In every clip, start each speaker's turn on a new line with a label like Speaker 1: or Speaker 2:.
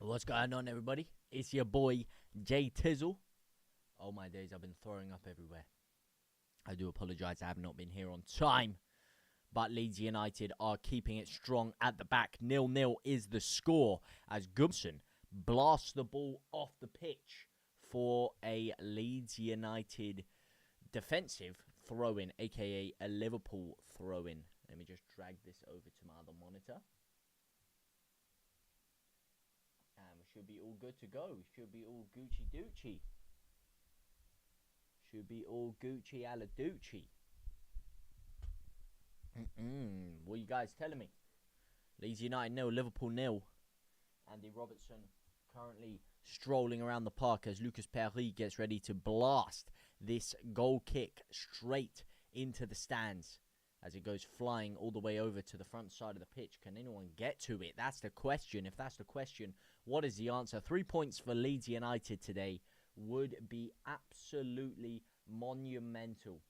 Speaker 1: What's going on, everybody? It's your boy JTLive. Oh my days, I've been throwing up everywhere. I do apologise, I have not been here on time. But Leeds United are keeping it strong at the back. 0-0 is the score as Gubson blasts the ball off the pitch for a Leeds United defensive throw-in, aka a Liverpool throw-in. Let me just drag this over to my other monitor. And we should be all good to go. We should be all Gucci Doochie. Should be all Gucci alla Doochie. What are you guys telling me? Leeds United 0, Liverpool 0. Andy Robertson currently strolling around the park as Lucas Perry gets ready to blast this goal kick straight into the stands as it goes flying all the way over to the front side of the pitch. Can anyone get to it? That's the question. If that's the question, what is the answer? 3 points for Leeds United today would be absolutely monumental.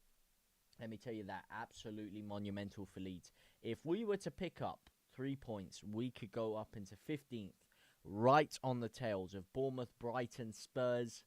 Speaker 1: Let me tell you that. Absolutely monumental for Leeds. If we were to pick up 3 points, we could go up into 15th, right on the tails of Bournemouth, Brighton, Spurs.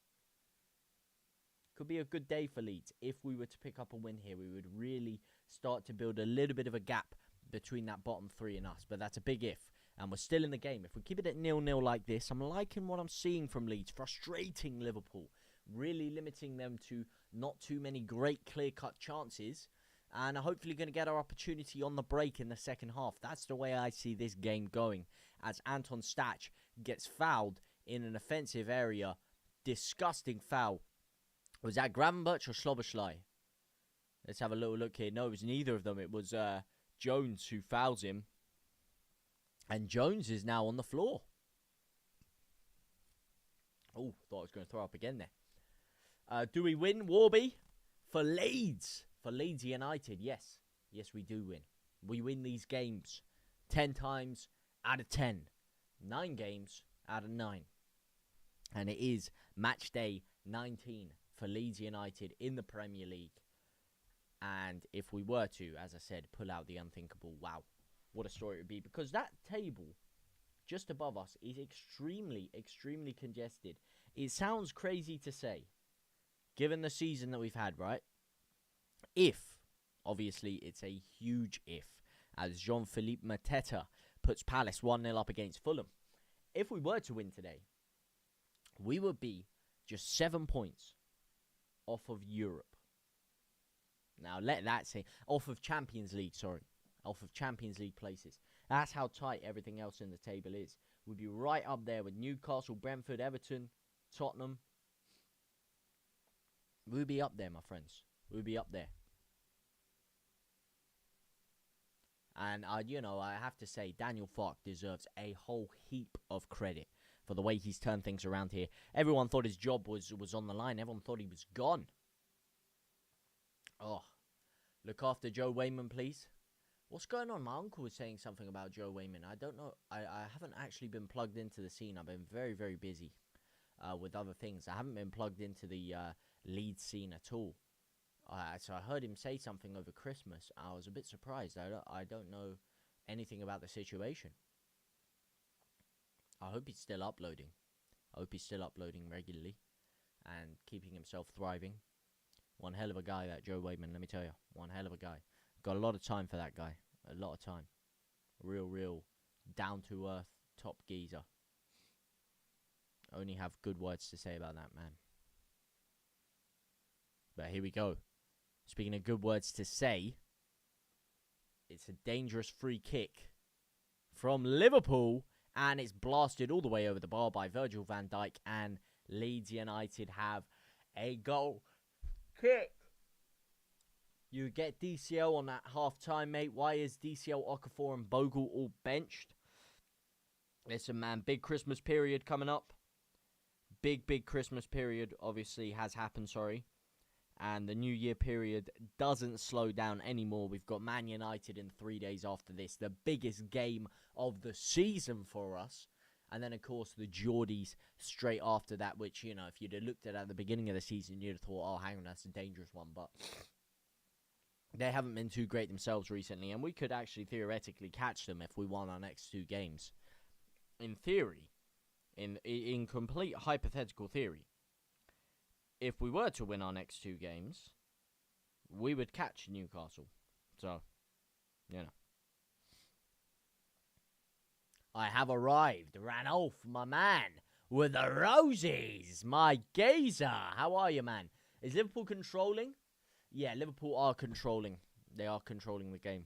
Speaker 1: Could be a good day for Leeds. If we were to pick up a win here, we would really start to build a little bit of a gap between that bottom three and us. But that's a big if. And we're still in the game. If we keep it at 0-0 like this, I'm liking what I'm seeing from Leeds. Frustrating Liverpool. Really limiting them to not too many great clear-cut chances. And hopefully going to get our opportunity on the break in the second half. That's the way I see this game going. As Anton Stach gets fouled in an offensive area. Disgusting foul. Was that Gravenberch or Sloboslai? Let's have a little look here. No, it was neither of them. It was Jones who fouls him. And Jones is now on the floor. Oh, thought I was going to throw up again there. Do we win, Warby? For Leeds. For Leeds United, yes. Yes, we do win. We win these games 10 times out of 10. 9 games out of 9. And it is match day 19 for Leeds United in the Premier League. And if we were to, as I said, pull out the unthinkable, wow, what a story it would be. Because that table just above us is extremely, extremely congested. It sounds crazy to say, given the season that we've had, right? If, obviously, it's a huge if, as Jean-Philippe Mateta puts Palace 1-0 up against Fulham. If we were to win today, we would be just 7 points off of Europe. Now, let that say, off of Champions League, sorry. Off of Champions League places. That's how tight everything else in the table is. We'd be right up there with Newcastle, Brentford, Everton, Tottenham. We'd be up there, my friends. We'd be up there. And, I have to say, Daniel Farke deserves a whole heap of credit for the way he's turned things around here. Everyone thought his job was on the line. Everyone thought he was gone. Oh, look after Joe Wayman, please. What's going on? My uncle was saying something about Joe Wayman. I don't know. I haven't actually been plugged into the scene. I've been very, very busy with other things. I haven't been plugged into the Leeds scene at all. So I heard him say something over Christmas. I was a bit surprised. I don't know anything about the situation. I hope he's still uploading. I hope he's still uploading regularly and keeping himself thriving. One hell of a guy, that Joe Wayman, let me tell you. One hell of a guy. Got a lot of time for that guy. A lot of time. Real, down-to-earth, top geezer. Only have good words to say about that man. But here we go. Speaking of good words to say, it's a dangerous free kick from Liverpool, and it's blasted all the way over the bar by Virgil van Dijk, and Leeds United have a goal kick. You get DCL on that half-time, mate. Why is DCL, Okafor, and Bogle all benched? Listen, man, big Christmas period coming up. Big Christmas period obviously has happened, sorry. And the New Year period doesn't slow down anymore. We've got Man United in 3 days after this. The biggest game of the season for us. And then, of course, the Geordies straight after that, which, if you'd have looked at the beginning of the season, you'd have thought, oh, hang on, that's a dangerous one. But they haven't been too great themselves recently. And we could actually theoretically catch them if we won our next 2 games. In theory, in complete hypothetical theory, if we were to win our next 2 games, we would catch Newcastle. So, you know. I have arrived. Ranulf, my man, with the roses. My gazer. How are you, man? Is Liverpool controlling? Yeah, Liverpool are controlling. They are controlling the game.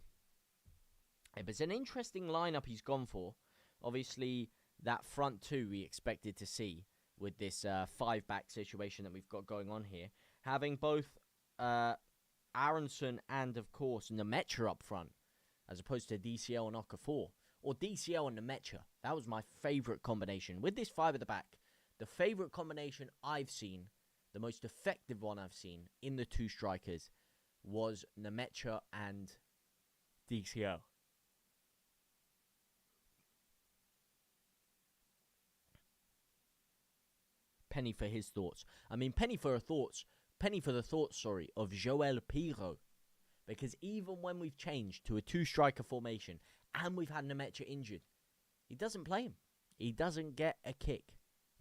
Speaker 1: But it's an interesting lineup he's gone for. Obviously, that front 2 we expected to see with this 5-back situation that we've got going on here. Having both Aronson and, of course, Nemecha up front, as opposed to DCL and Okafor. Or DCL and Nemecha. That was my favourite combination. With this 5 at the back, the favourite combination I've seen, the most effective one I've seen in the 2 strikers, was Nemecha and DCL. Penny for his thoughts. I mean, penny for the thoughts, of Joel Pirot. Because even when we've changed to a 2-striker formation and we've had Nemecha injured, he doesn't play him. He doesn't get a kick.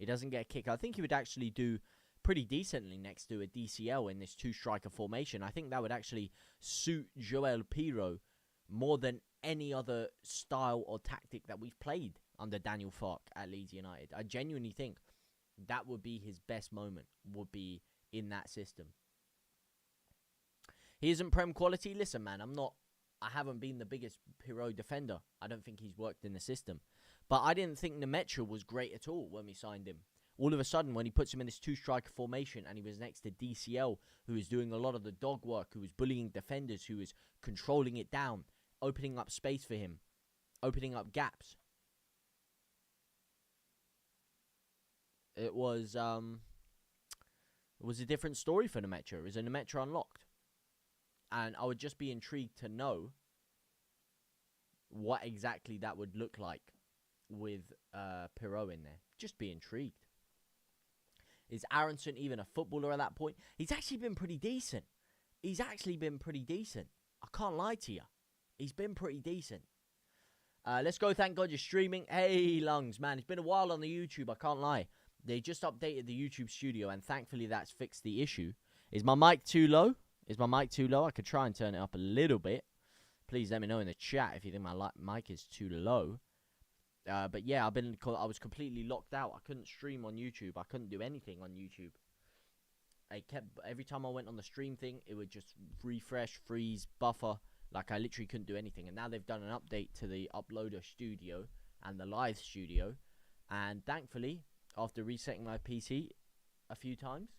Speaker 1: I think he would actually do pretty decently next to a DCL in this 2-striker formation. I think that would actually suit Joel Pirot more than any other style or tactic that we've played under Daniel Farke at Leeds United. I genuinely think that would be his best moment, would be in that system. He isn't Prem quality. Listen, man, I haven't been the biggest Pirot defender. I don't think he's worked in the system. But I didn't think Nemecha was great at all when we signed him. All of a sudden, when he puts him in this 2-striker formation and he was next to DCL, who was doing a lot of the dog work, who was bullying defenders, who was controlling it down, opening up space for him, opening up gaps. It was a different story for Nemecha. Is a Nemecha unlocked? And I would just be intrigued to know what exactly that would look like with Pirot in there. Just be intrigued. Is Aronson even a footballer at that point? He's actually been pretty decent. I can't lie to you. He's been pretty decent. Let's go. Thank God you're streaming. Hey, Lungs, man. It's been a while on the YouTube. I can't lie. They just updated the YouTube studio, and thankfully that's fixed the issue. Is my mic too low? I could try and turn it up a little bit. Please let me know in the chat if you think my mic is too low. But yeah, I was completely locked out. I couldn't stream on YouTube. I couldn't do anything on YouTube. Every time I went on the stream thing, it would just refresh, freeze, buffer. Like I literally couldn't do anything. And now they've done an update to the uploader studio and the live studio. And thankfully, after resetting my PC a few times,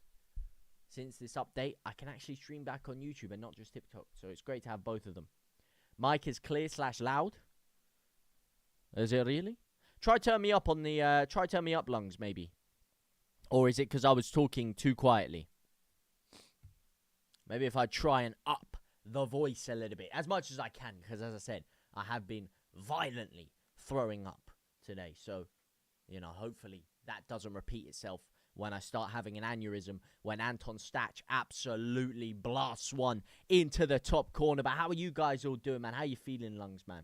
Speaker 1: since this update, I can actually stream back on YouTube and not just TikTok. So it's great to have both of them. Mic is clear / loud. Is it really? Try turn me up on the. Try turn me up, Lungs, maybe. Or is it because I was talking too quietly? Maybe if I try and up the voice a little bit, as much as I can, because as I said, I have been violently throwing up today. So, hopefully that doesn't repeat itself when I start having an aneurysm, when Anton Stach absolutely blasts one into the top corner. But how are you guys all doing, man? How you feeling, Lungs, man?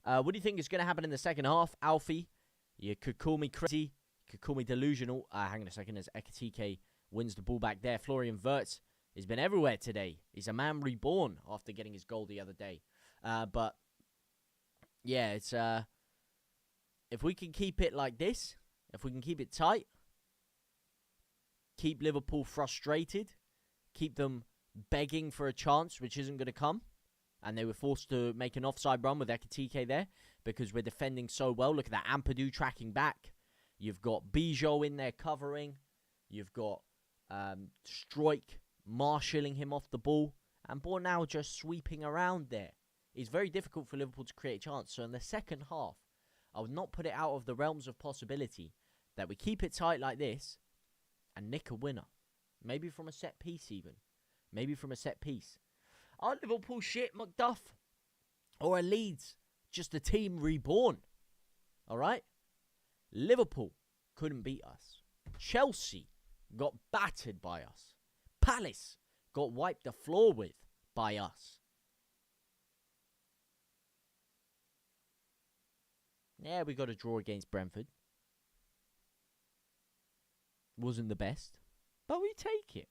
Speaker 1: What do you think is going to happen in the second half? Alfie, you could call me crazy. You could call me delusional. Hang on a second, as Ekatike wins the ball back there. Florian Wirtz has been everywhere today. He's a man reborn after getting his goal the other day. But, yeah, it's if we can keep it like this, if we can keep it tight, keep Liverpool frustrated, keep them begging for a chance, which isn't going to come. And they were forced to make an offside run with Ekatike there because we're defending so well. Look at that. Ampadu tracking back. You've got Bijou in there covering. You've got Struijk marshalling him off the ball. And Bornau just sweeping around there. It's very difficult for Liverpool to create a chance. So in the second half, I would not put it out of the realms of possibility that we keep it tight like this and nick a winner. Maybe from a set piece even. Are Liverpool shit, McDuff? Or are Leeds just a team reborn? Alright? Liverpool couldn't beat us. Chelsea got battered by us. Palace got wiped the floor with by us. Yeah, we got a draw against Brentford. wasn't the best. But we take it.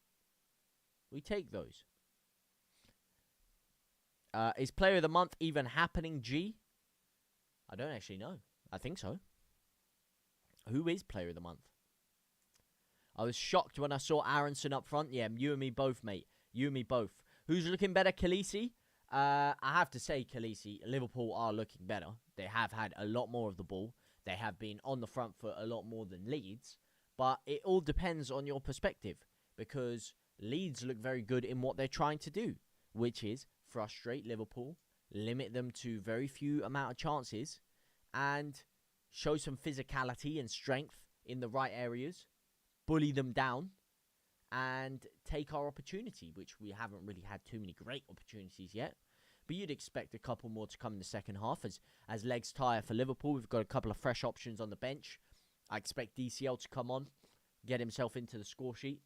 Speaker 1: We take those. Is Player of the Month even happening, G? I don't actually know. I think so. Who is Player of the Month? I was shocked when I saw Aronson up front. Yeah, you and me both, mate. You and me both. Who's looking better, Khaleesi? I have to say, Khaleesi, Liverpool are looking better. They have had a lot more of the ball. They have been on the front foot a lot more than Leeds. But it all depends on your perspective. Because Leeds look very good in what they're trying to do. Which is frustrate Liverpool, limit them to very few amount of chances, and show some physicality and strength in the right areas, bully them down, and take our opportunity, which we haven't really had too many great opportunities yet. But you'd expect a couple more to come in the second half as legs tire for Liverpool. We've got a couple of fresh options on the bench. I expect DCL to come on, get himself into the score sheet.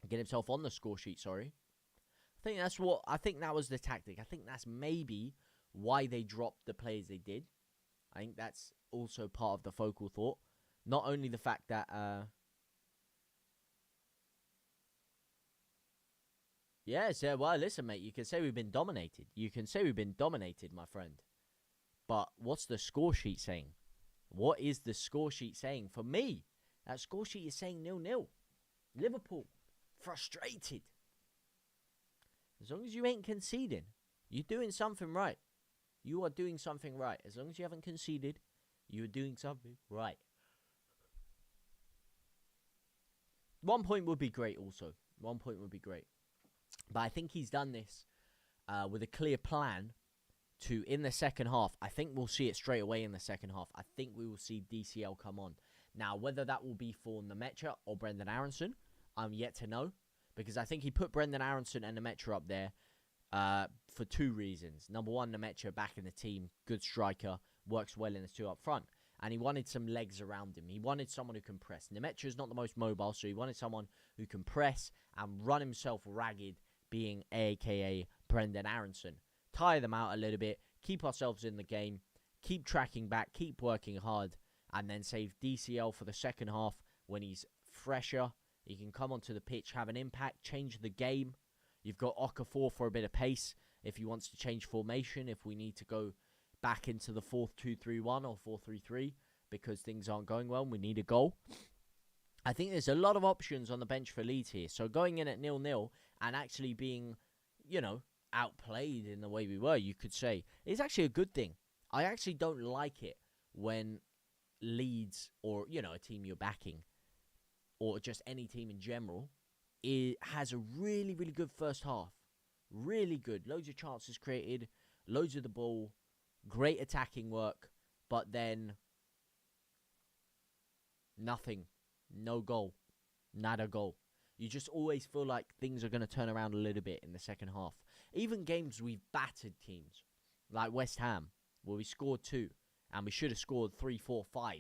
Speaker 1: Get himself on the score sheet, sorry. I think that was the tactic. I think that's maybe why they dropped the players they did. I think that's also part of the focal thought. Not only the fact that well, listen, mate, you can say we've been dominated. You can say we've been dominated, my friend. But what's the score sheet saying? What is the score sheet saying? For me, that score sheet is saying 0-0. Liverpool, frustrated. As long as you ain't conceding, you're doing something right. You are doing something right. As long as you haven't conceded, you're doing something right. 1 point would be great also. 1 point would be great. But I think he's done this with a clear plan to, in the second half, I think we'll see it straight away in the second half. I think we will see DCL come on. Now, whether that will be for Nemecha or Brendan Aronson, I'm yet to know. Because I think he put Brendan Aronson and Nemecha up there for two reasons. Number one, Nemecha back in the team, good striker, works well in the two up front. And he wanted some legs around him. He wanted someone who can press. Nemecha is not the most mobile, so he wanted someone who can press and run himself ragged, being a.k.a. Brendan Aronson. Tire them out a little bit, keep ourselves in the game, keep tracking back, keep working hard, and then save DCL for the second half when he's fresher. He can come onto the pitch, have an impact, change the game. You've got Okafor for a bit of pace if he wants to change formation, if we need to go back into the 4-2-3-1 or 4-3-3 because things aren't going well and we need a goal. I think there's a lot of options on the bench for Leeds here. So going in at 0-0 and actually being, outplayed in the way we were, you could say, is actually a good thing. I actually don't like it when Leeds or, a team you're backing or just any team in general, it has a really, really good first half. Really good. Loads of chances created, loads of the ball, great attacking work, but then nothing. No goal. Nada goal. You just always feel like things are going to turn around a little bit in the second half. Even games we've battered teams, like West Ham, where we scored 2, and we should have scored 3, 4, 5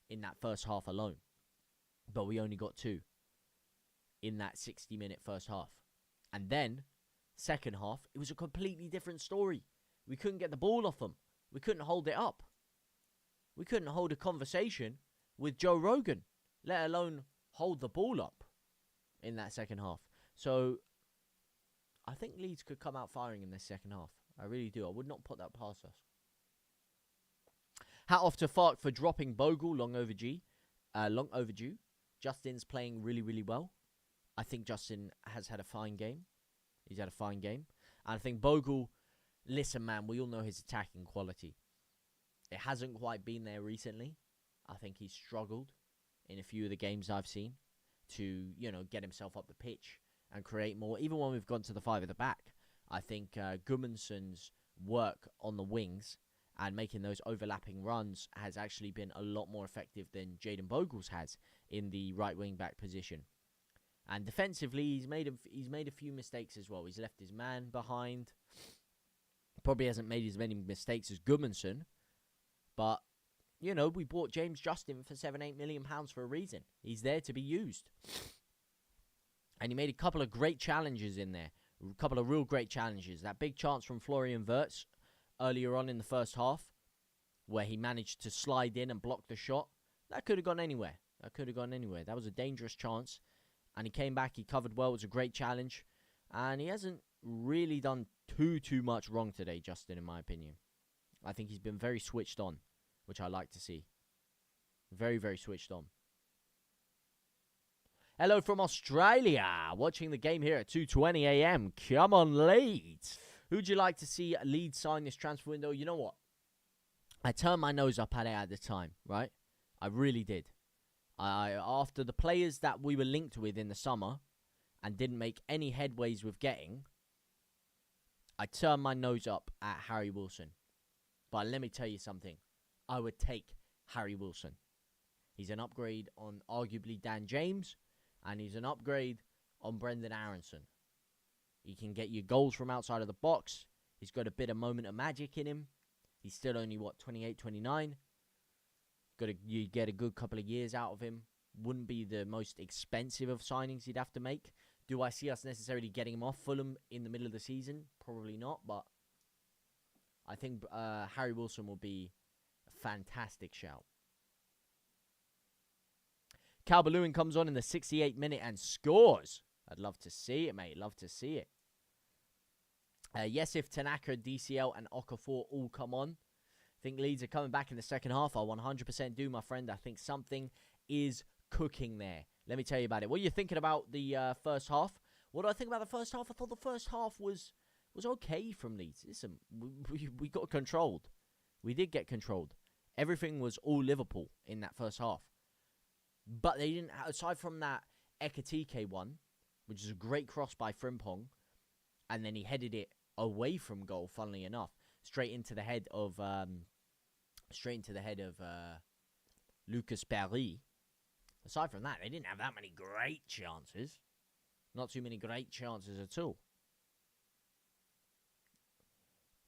Speaker 1: in that first half alone. But we only got 2 in that 60-minute first half. And then, second half, it was a completely different story. We couldn't get the ball off them. We couldn't hold it up. We couldn't hold a conversation with Joe Rogan, let alone hold the ball up in that second half. So, I think Leeds could come out firing in this second half. I really do. I would not put that past us. Hat off to Fark for dropping Bogle, long overdue. Justin's playing really, really well. I think Justin has had a fine game. He's had a fine game. And I think Bogle, listen, man, we all know his attacking quality. It hasn't quite been there recently. I think he's struggled in a few of the games I've seen to, get himself up the pitch and create more. Even when we've gone to the 5 at the back, I think Gudmundsson's work on the wings and making those overlapping runs has actually been a lot more effective than Jayden Bogle's has in the right wing back position. And defensively, he's made a few mistakes as well. He's left his man behind. Probably hasn't made as many mistakes as Gudmundsson. But, we bought James Justin for £7-8 million for a reason. He's there to be used. And he made a couple of great challenges in there. A couple of real great challenges. That big chance from Florian Wirtz earlier on in the first half, where he managed to slide in and block the shot. That could have gone anywhere. That could have gone anywhere. That was a dangerous chance. And he came back. He covered well. It was a great challenge. And he hasn't really done too much wrong today, Justin, in my opinion. I think he's been very switched on, which I like to see. Very, very switched on. Hello from Australia. Watching the game here at 2:20 a.m. Come on, Leeds. Who'd you like to see Leeds sign this transfer window? You know what? I turned my nose up at it at the time, right? I really did. After the players that we were linked with in the summer and didn't make any headways with getting, I turned my nose up at Harry Wilson. But let me tell you something. I would take Harry Wilson. He's an upgrade on arguably Dan James, and he's an upgrade on Brendan Aronson. He can get you goals from outside of the box. He's got a bit of moment of magic in him. He's still only, 28, 29? You get a good couple of years out of him. Wouldn't be the most expensive of signings you'd have to make. Do I see us necessarily getting him off Fulham in the middle of the season? Probably not, but I think Harry Wilson will be a fantastic shout. Calvert-Lewin comes on in the 68th minute and scores. I'd love to see it, mate. Love to see it. Yes, if Tanaka, DCL, and Okafor all come on, I think Leeds are coming back in the second half. I 100% do, my friend. I think something is cooking there. Let me tell you about it. What are you thinking about the first half? What do I think about the first half? I thought the first half was okay from Leeds. Listen, we got controlled. We did get controlled. Everything was all Liverpool in that first half. But they didn't, aside from that Ekitike one, which is a great cross by Frimpong, and then he headed it away from goal, funnily enough, straight into the head of Lucas Perry. Aside from that, they didn't have that many great chances. Not too many great chances at all.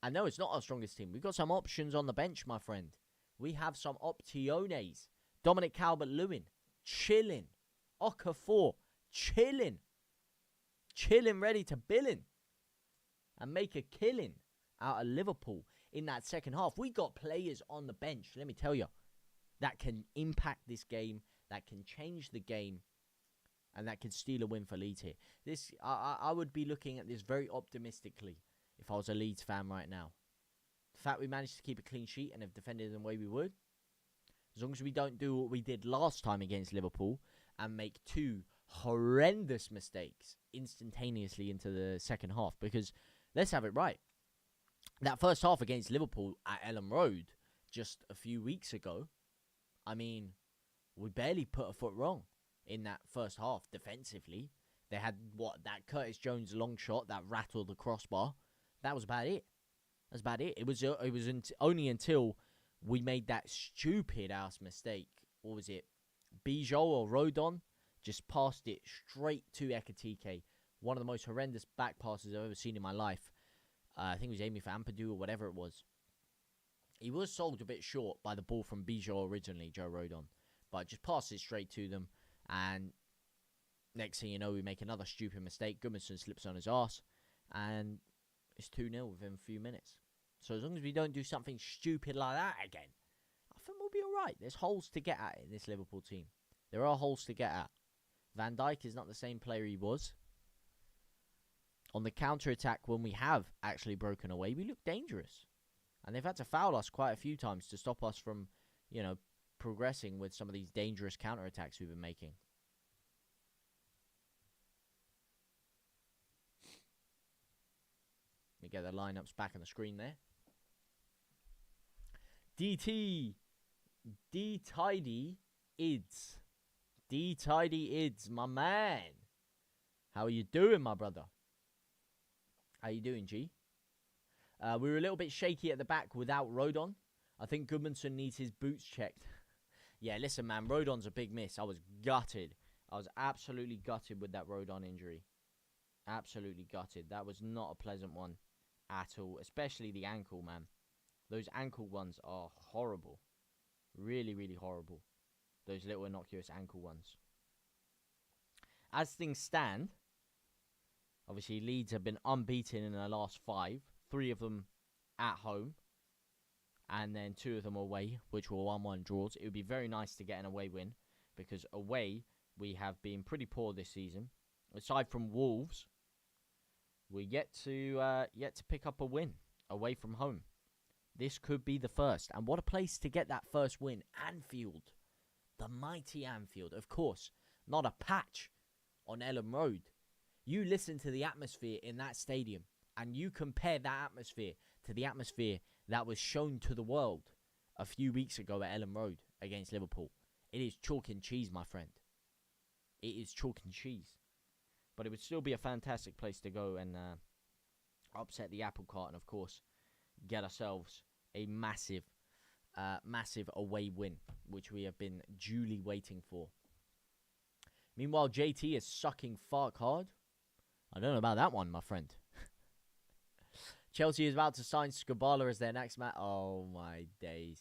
Speaker 1: I know it's not our strongest team. We've got some options on the bench, my friend. We have some optiones. Dominic Calvert-Lewin, chilling. Okafor, chilling. Chilling, ready to billin'. And make a killing out of Liverpool in that second half. We got players on the bench, let me tell you, that can impact this game, that can change the game, and that can steal a win for Leeds here. I would be looking at this very optimistically if I was a Leeds fan right now. The fact we managed to keep a clean sheet and have defended the way we would, as long as we don't do what we did last time against Liverpool and make two horrendous mistakes instantaneously into the second half, because let's have it right. That first half against Liverpool at Ellen Road just a few weeks ago, I mean, we barely put a foot wrong in that first half defensively. They had, that Curtis Jones long shot that rattled the crossbar. That was about it. That's about it. It was only until we made that stupid-ass mistake. What was it? Bijou or Rodon just passed it straight to Ekitike. One of the most horrendous back passes I've ever seen in my life. I think it was aiming for Ampadu or whatever it was. He was sold a bit short by the ball from Bijou originally, Joe Rodon. But just passed it straight to them. And next thing you know, we make another stupid mistake. Goodmanson slips on his arse. And it's 2-0 within a few minutes. So as long as we don't do something stupid like that again, I think we'll be alright. There's holes to get at in this Liverpool team. There are holes to get at. Van Dijk is not the same player he was. On the counter-attack, when we have actually broken away, we look dangerous. And they've had to foul us quite a few times to stop us from, progressing with some of these dangerous counter-attacks we've been making. Let me get the lineups back on the screen there. D-Tidy Ids. D-Tidy Ids, my man. How are you doing, my brother? How you doing, G? We were a little bit shaky at the back without Rodon. I think Goodmanson needs his boots checked. Yeah, listen, man, Rodon's a big miss. I was gutted. I was absolutely gutted with that Rodon injury. Absolutely gutted. That was not a pleasant one at all, especially the ankle, man. Those ankle ones are horrible. Really, really horrible. Those little innocuous ankle ones. As things stand, obviously Leeds have been unbeaten in their last 5. 3 of them at home. And then 2 of them away, which were 1-1 draws. It would be very nice to get an away win. because away we have been pretty poor this season. Aside from Wolves, we're yet to pick up a win away from home. This could be the first, and what a place to get that first win. Anfield, the mighty Anfield, of course, not a patch on Ellen Road. You listen to the atmosphere in that stadium, and you compare that atmosphere to the atmosphere that was shown to the world a few weeks ago at Ellen Road against Liverpool. It is chalk and cheese, my friend. It is chalk and cheese. But it would still be a fantastic place to go and upset the apple cart and, of course, get ourselves a massive away win, which we have been duly waiting for. Meanwhile, JT is sucking fuck hard. I don't know about that one, my friend. Chelsea is about to sign Skubala as their next man. Oh, my days.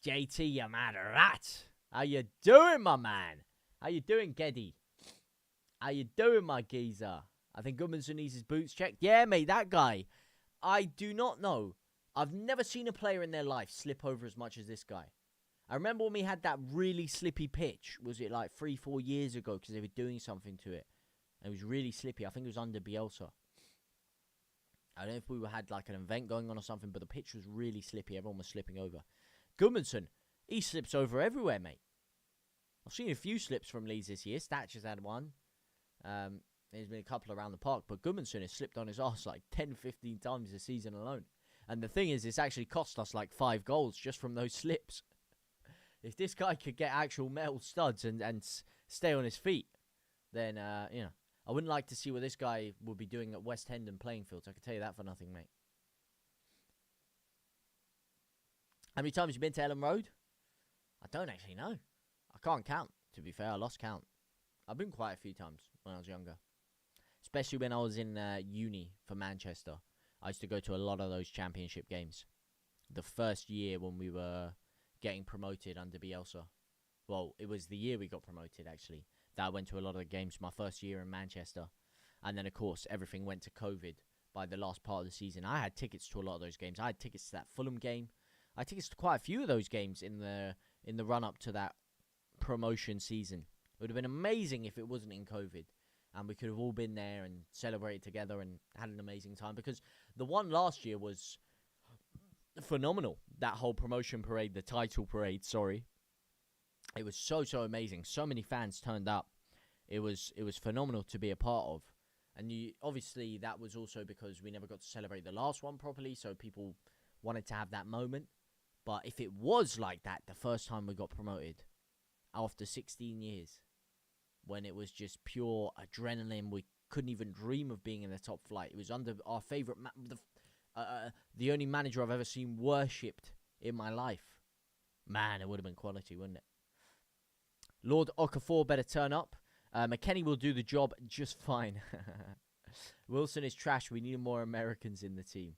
Speaker 1: JT, you mad rat. How you doing, my man? How you doing, Geddy? How you doing, my geezer? I think Goodmanson needs his boots checked. Yeah, mate, that guy. I do not know. I've never seen a player in their life slip over as much as this guy. I remember when we had that really slippy pitch. Was it like 3-4 years ago? Because they were doing something to it. And it was really slippy. I think it was under Bielsa. I don't know if we had like an event going on or something, but the pitch was really slippy. Everyone was slipping over. Goodmanson, he slips over everywhere, mate. I've seen a few slips from Leeds this year. Statcher's had one. There's been a couple around the park, but Goodmanson has slipped on his arse like 10-15 times this season alone. And the thing is, it's actually cost us like 5 goals just from those slips. If this guy could get actual metal studs and stay on his feet, then, you know, I wouldn't like to see what this guy would be doing at West End and playing fields. I can tell you that for nothing, mate. How many times have you been to Ellen Road? I don't actually know. I can't count, to be fair. I lost count. I've been quite a few times when I was younger. Especially when I was in uni for Manchester. I used to go to a lot of those championship games. The first year when we were getting promoted under Bielsa. Well, it was the year we got promoted, actually. That I went to a lot of the games my first year in Manchester. And then, of course, everything went to COVID by the last part of the season. I had tickets to a lot of those games. I had tickets to that Fulham game. I had tickets to quite a few of those games in the run-up to that promotion season. It would have been amazing if it wasn't in COVID. And we could have all been there and celebrated together and had an amazing time. Because the one last year was phenomenal. That whole promotion parade, the title parade, sorry. It was so amazing. So many fans turned up. It was phenomenal to be a part of. And obviously that was also because we never got to celebrate the last one properly. So people wanted to have that moment. But if it was like that the first time we got promoted, after 16 years, when it was just pure adrenaline, we couldn't even dream of being in the top flight. It was under our favourite, the only manager I've ever seen worshipped in my life. Man, it would have been quality, wouldn't it? Lord Okafor better turn up. McKennie will do the job just fine. Wilson is trash. We need more Americans in the team.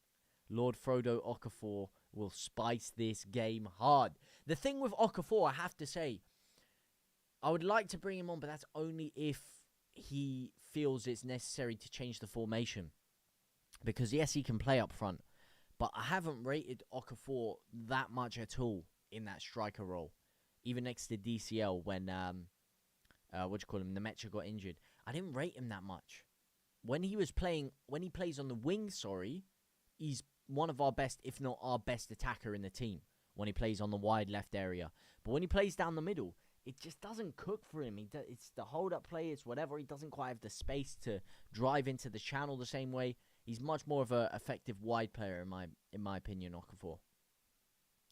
Speaker 1: Lord Frodo Okafor will spice this game hard. The thing with Okafor, I have to say, I would like to bring him on, but that's only if he feels it's necessary to change the formation. Because, yes, he can play up front, but I haven't rated Okafor that much at all in that striker role. Even next to DCL when, Nemecha got injured. I didn't rate him that much. When he plays on the wing, he's one of our best, if not our best attacker in the team. When he plays on the wide left area. But when he plays down the middle, it just doesn't cook for him. It's the hold-up play, it's whatever. He doesn't quite have the space to drive into the channel the same way. He's much more of an effective wide player, in my opinion, Okafor.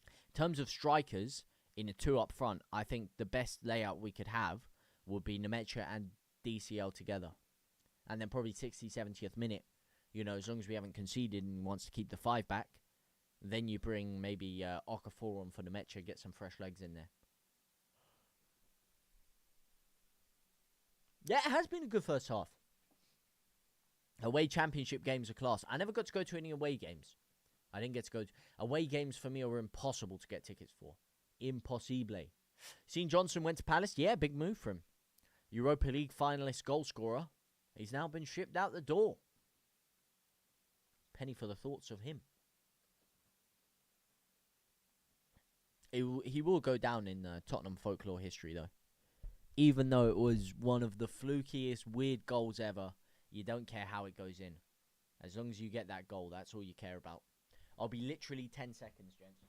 Speaker 1: In terms of strikers, in a 2 up front, I think the best layout we could have would be Nemecha and DCL together. And then probably 60th, 70th minute, you know, as long as we haven't conceded and wants to keep the 5 back, then you bring maybe Okafor on for Nemecha, get some fresh legs in there. Yeah, it has been a good first half. Away championship games are class. I never got to go to any away games. I didn't get to go to... Away games for me are impossible to get tickets for. Impossible. Seen Johnson went to Palace? Yeah, big move for him. Europa League finalist goal scorer. He's now been shipped out the door. Penny for the thoughts of him. He will go down in Tottenham folklore history, though. Even though it was one of the flukiest, weird goals ever, you don't care how it goes in. As long as you get that goal, that's all you care about. I'll be literally 10 seconds, gents.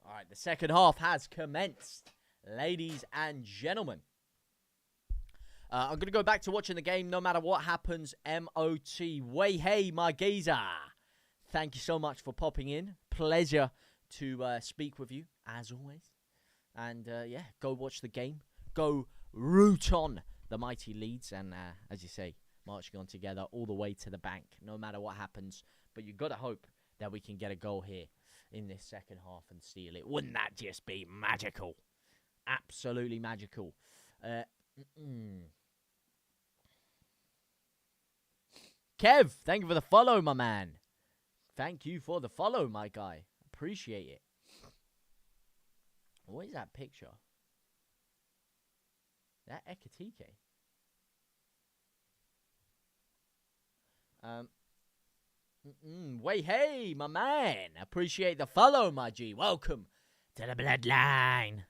Speaker 1: All right, the second half has commenced, ladies and gentlemen. I'm going to go back to watching the game no matter what happens. M.O.T. Way hey, my geezer. Thank you so much for popping in. Pleasure to speak with you, as always. And, yeah, go watch the game. Go root on the mighty Leeds. And, as you say, marching on together all the way to the bank, no matter what happens. But you've got to hope that we can get a goal here in this second half and steal it. Wouldn't that just be magical? Absolutely magical. Kev, thank you for the follow, my man. Thank you for the follow, my guy. Appreciate it. What is that picture? That Ekatike? Wait, hey, my man. Appreciate the follow, my G. Welcome to the bloodline.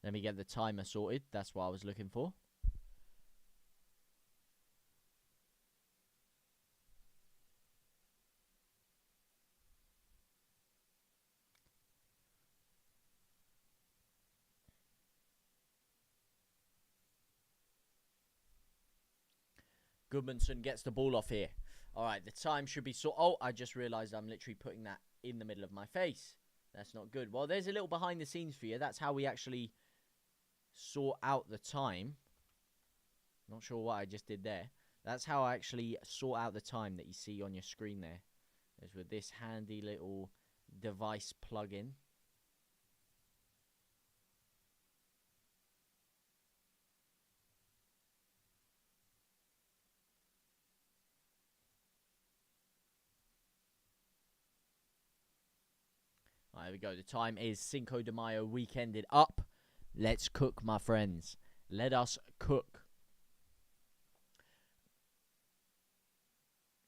Speaker 1: Let me get the timer sorted. That's what I was looking for. Goodmanson gets the ball off here. All right, the time should be Oh, I just realized I'm literally putting that in the middle of my face. That's not good. Well, there's a little behind the scenes for you. That's how we actually sort out the time. Not sure what I just did there. That's how I actually sort out the time that you see on your screen there. Is with this handy little device plug-in. There we go. The time is Cinco de Mayo weekended up. Let's cook, my friends. Let us cook.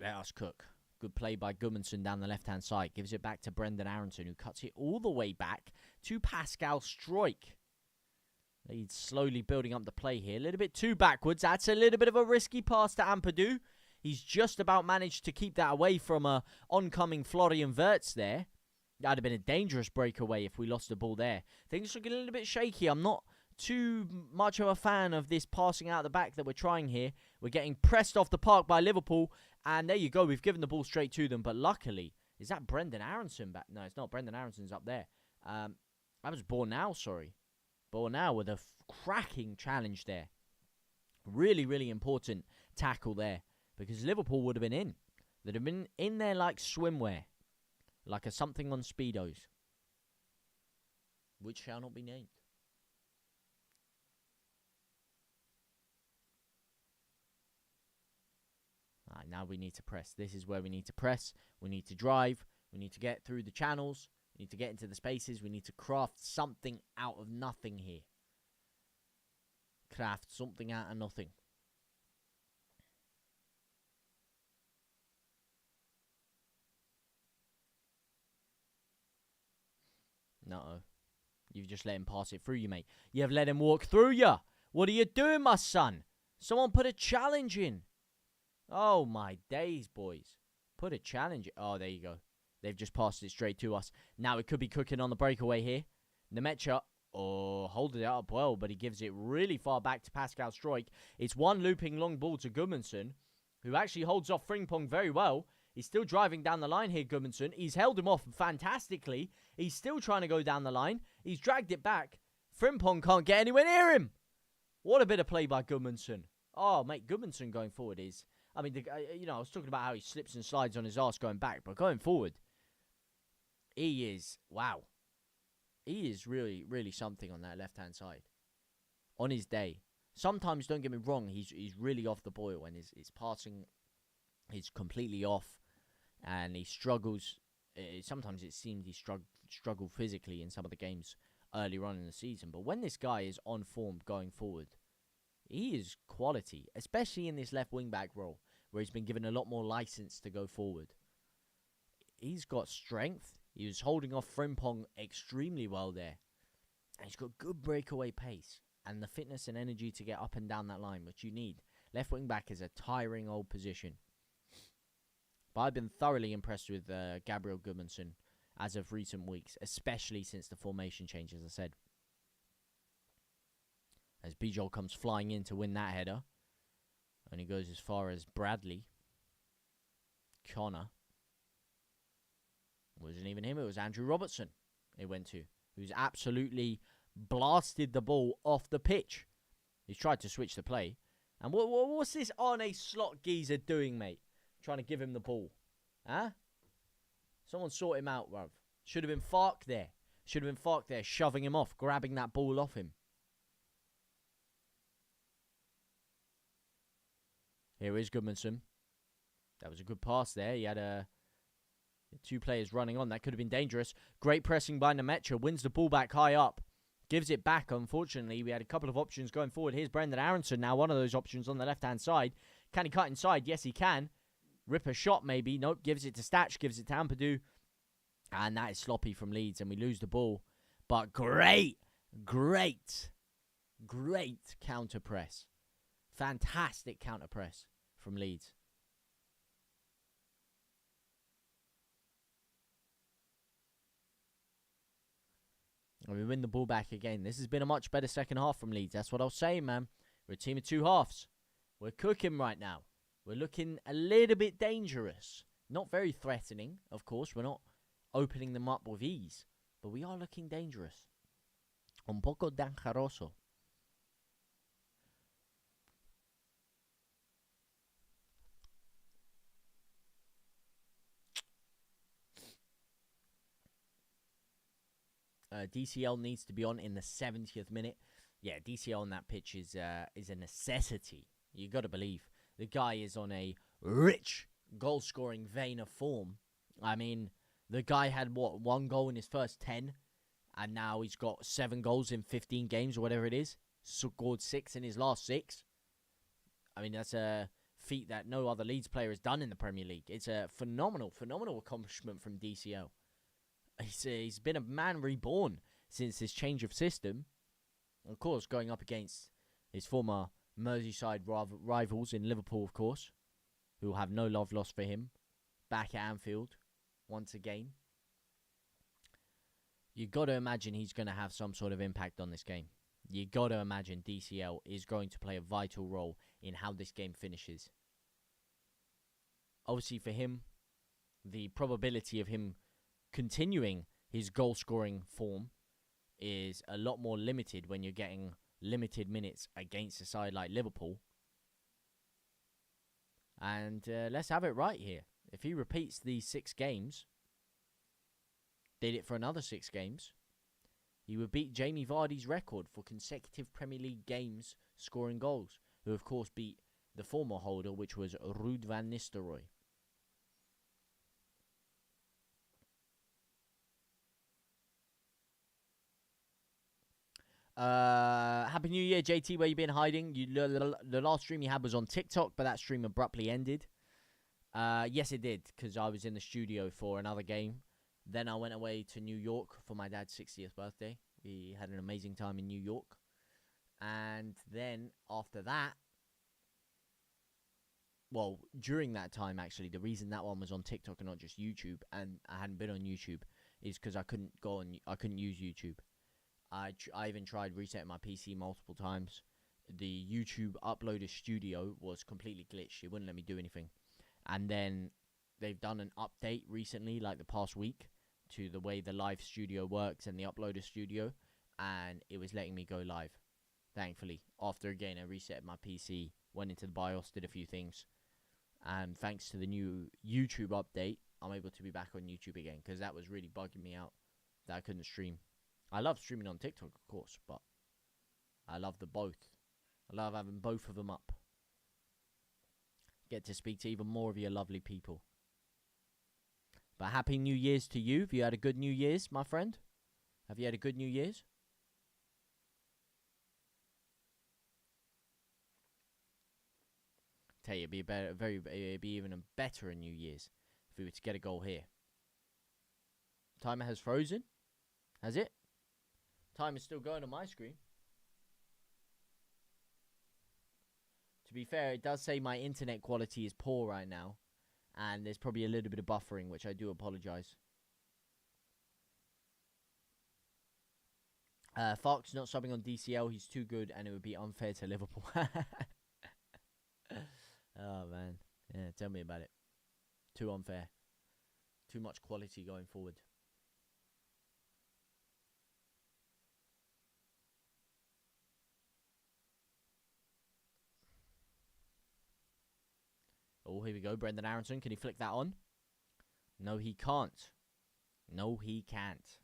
Speaker 1: Let us cook. Good play by Gudmundsson down the left-hand side. Gives it back to Brendan Aronson, who cuts it all the way back to Pascal Struijk. Leeds slowly building up the play here. A little bit too backwards. That's a little bit of a risky pass to Ampadu. He's just about managed to keep that away from a oncoming Florian Wirtz there. That would have been a dangerous breakaway if we lost the ball there. Things looking a little bit shaky. I'm not too much of a fan of this passing out the back that we're trying here. We're getting pressed off the park by Liverpool. And there you go. We've given the ball straight to them. But luckily, is that Brendan Aronson back? No, it's not. Brendan Aronson's up there. That was Bornau, sorry. Bornau with a cracking challenge there. Really, really important tackle there. Because Liverpool would have been in. They'd have been in there like swimwear. Like a something on Speedos. Which shall not be named. Alright, now we need to press. This is where we need to press. We need to drive. We need to get through the channels. We need to get into the spaces. We need to craft something out of nothing here. Craft something out of nothing. No, you've just let him pass it through you, mate. You have let him walk through you. What are you doing, my son? Someone put a challenge in. Oh, my days, boys. Put a challenge in. Oh, there you go. They've just passed it straight to us. Now it could be cooking on the breakaway here. Nemecha, holding it up well, but he gives it really far back to Pascal Struijk. It's one looping long ball to Gudmundsson, who actually holds off Frimpong very well. He's still driving down the line here, Gudmundsson. He's held him off fantastically. He's still trying to go down the line. He's dragged it back. Frimpong can't get anywhere near him. What a bit of play by Gudmundsson. Oh, mate, Gudmundsson going forward is I mean, I was talking about how he slips and slides on his arse going back, but going forward, he is, wow. He is really, really something on that left-hand side. On his day. Sometimes, don't get me wrong, he's really off the boil, and his passing is completely off, and he struggles. Sometimes it seems he struggled physically in some of the games earlier on in the season. But when this guy is on form going forward, he is quality, especially in this left wing-back role, where he's been given a lot more license to go forward. He's got strength. He was holding off Frimpong extremely well there. And he's got good breakaway pace and the fitness and energy to get up and down that line, which you need. Left wing-back is a tiring old position. But I've been thoroughly impressed with Gabriel Gudmundsson as of recent weeks, especially since the formation change, as I said. As Bijol comes flying in to win that header. And he goes as far as Bradley. Connor. It wasn't even him, it was Andrew Robertson it went to. Who's absolutely blasted the ball off the pitch. He's tried to switch the play. And what's this Arne Slot geezer doing, mate? Trying to give him the ball. Huh? Someone sort him out, bruv. Should have been Fark there. Should have been Fark there, shoving him off, grabbing that ball off him. Here is Gudmundsson. That was a good pass there. He had two players running on. That could have been dangerous. Great pressing by Nemecha. Wins the ball back high up. Gives it back, unfortunately. We had a couple of options going forward. Here's Brendan Aronson now. One of those options on the left-hand side. Can he cut inside? Yes, he can. Rip a shot, maybe. Nope. Gives it to Statch. Gives it to Ampadu. And that is sloppy from Leeds. And we lose the ball. But great counter press. Fantastic counter press from Leeds. And we win the ball back again. This has been a much better second half from Leeds. That's what I was saying, man. We're a team of two halves. We're cooking right now. We're looking a little bit dangerous. Not very threatening, of course. We're not opening them up with ease. But we are looking dangerous. Un poco dangeroso. DCL needs to be on in the 70th minute. Yeah, DCL on that pitch is a necessity. You got to believe. The guy is on a rich goal-scoring vein of form. I mean, the guy had, one goal in his first 10, and now he's got 7 goals in 15 games or whatever it is. Scored 6 in his last 6. I mean, that's a feat that no other Leeds player has done in the Premier League. It's a phenomenal accomplishment from DCL. He's been a man reborn since this change of system. Of course, going up against his former Merseyside rivals in Liverpool, of course, who will have no love lost for him. Back at Anfield, once again. You got to imagine he's going to have some sort of impact on this game. You got to imagine DCL is going to play a vital role in how this game finishes. Obviously, for him, the probability of him continuing his goal-scoring form is a lot more limited when you're getting limited minutes against a side like Liverpool. And let's have it right here. If he repeats these 6 games, did it for another 6 games, he would beat Jamie Vardy's record for consecutive Premier League games scoring goals, who of course beat the former holder, which was Ruud van Nistelrooy. Happy New Year, JT. Where you been hiding? The last stream you had was on TikTok, but that stream abruptly ended. Yes, it did, because I was in the studio for another game. Then I went away to New York for my dad's 60th birthday. We had an amazing time in New York. And then after that, well, during that time, actually, the reason that one was on TikTok and not just YouTube, and I hadn't been on YouTube, is because I couldn't use YouTube. I even tried resetting my PC multiple times. The YouTube Uploader Studio was completely glitched. It wouldn't let me do anything. And then they've done an update recently, like the past week, to the way the live studio works and the Uploader Studio. And it was letting me go live, thankfully. After, again, I reset my PC, went into the BIOS, did a few things. And thanks to the new YouTube update, I'm able to be back on YouTube again, because that was really bugging me out that I couldn't stream. I love streaming on TikTok, of course, but I love the both. I love having both of them up. Get to speak to even more of your lovely people. But Happy New Year's to you. Have you had a good New Year's, my friend? Have you had a good New Year's? Tell you, it'd be even a better New Year's if we were to get a goal here. Timer has frozen. Has it? Time is still going on my screen. To be fair, it does say my internet quality is poor right now. And there's probably a little bit of buffering, which I do apologise. Fox not subbing on DCL. He's too good and it would be unfair to Liverpool. Oh, man. Yeah, tell me about it. Too unfair. Too much quality going forward. Oh, here we go. Brendan Aronson. Can he flick that on? No, he can't. No, he can't.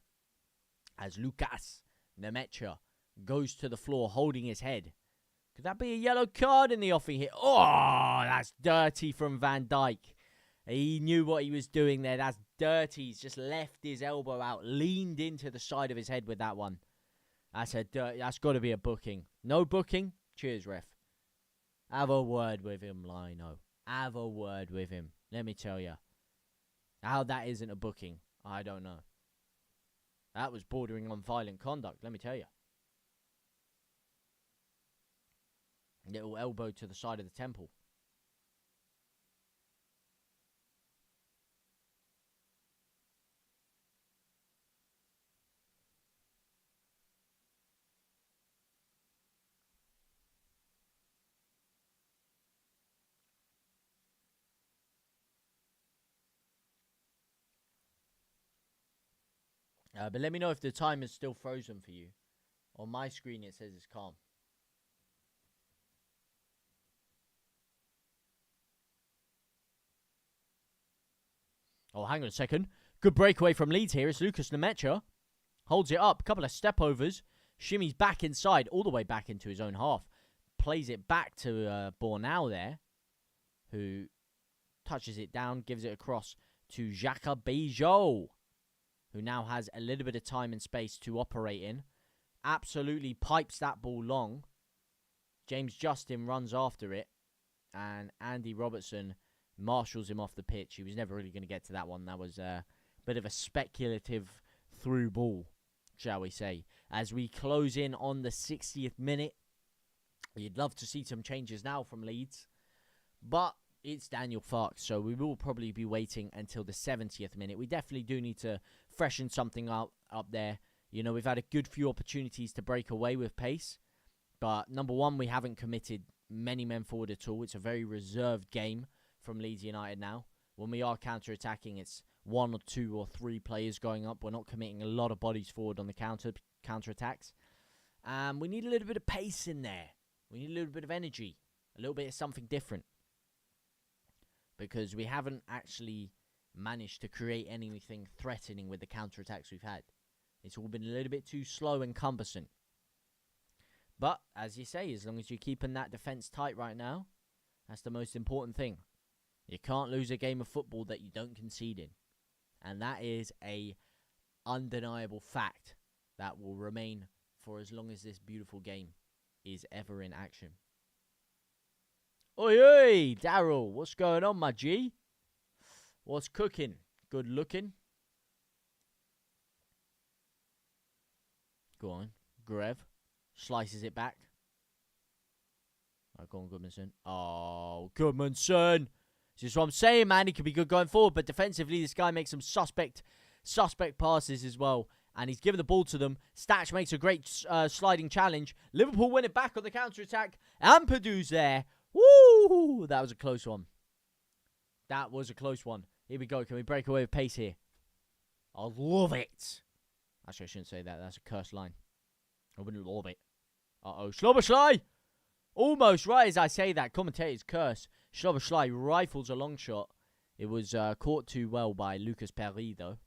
Speaker 1: As Lucas Nemecha goes to the floor holding his head. Could that be a yellow card in the offing here? Oh, that's dirty from Van Dijk. He knew what he was doing there. That's dirty. He's just left his elbow out, leaned into the side of his head with that one. That's got to be a booking. No booking? Cheers, ref. Have a word with him, Lino. Have a word with him. Let me tell you. How that isn't a booking, I don't know. That was bordering on violent conduct, let me tell you. Little elbow to the side of the temple. But let me know if the time is still frozen for you. On my screen it says it's calm. Oh, hang on a second. Good breakaway from Leeds here. It's Lucas Nemecha. Holds it up. Couple of step overs. Shimmies back inside. All the way back into his own half. Plays it back to Bornau there. Who touches it down. Gives it across to Xhaka Bijou. Who now has a little bit of time and space to operate in. Absolutely pipes that ball long. James Justin runs after it. And Andy Robertson marshals him off the pitch. He was never really going to get to that one. That was a bit of a speculative through ball, shall we say. As we close in on the 60th minute. You'd love to see some changes now from Leeds. But it's Daniel Farke, so we will probably be waiting until the 70th minute. We definitely do need to freshen something up there. You know, we've had a good few opportunities to break away with pace. But number one, we haven't committed many men forward at all. It's a very reserved game from Leeds United now. When we are counter-attacking, it's 1 or 2 or 3 players going up. We're not committing a lot of bodies forward on the counter-attacks. We need a little bit of pace in there. We need a little bit of energy. A little bit of something different. Because we haven't actually managed to create anything threatening with the counter-attacks we've had. It's all been a little bit too slow and cumbersome. But, as you say, as long as you're keeping that defence tight right now, that's the most important thing. You can't lose a game of football that you don't concede in. And that is a undeniable fact that will remain for as long as this beautiful game is ever in action. Oi, oi, Daryl, what's going on, my G? What's cooking? Good looking. Go on, Grev. Slices it back. Right, go on, Goodmanson. Oh, Goodmanson. This is what I'm saying, man. He could be good going forward, but defensively, this guy makes some suspect passes as well. And he's given the ball to them. Statch makes a great sliding challenge. Liverpool win it back on the counter-attack. Ampadu's there. Woo! That was a close one. That was a close one. Here we go. Can we break away with pace here? I love it. Actually, I shouldn't say that. That's a cursed line. I wouldn't love it. Uh-oh. Sloboslai! Almost right as I say that. Commentator's curse. Szoboszlai rifles a long shot. It was caught too well by Lucas Perry, though.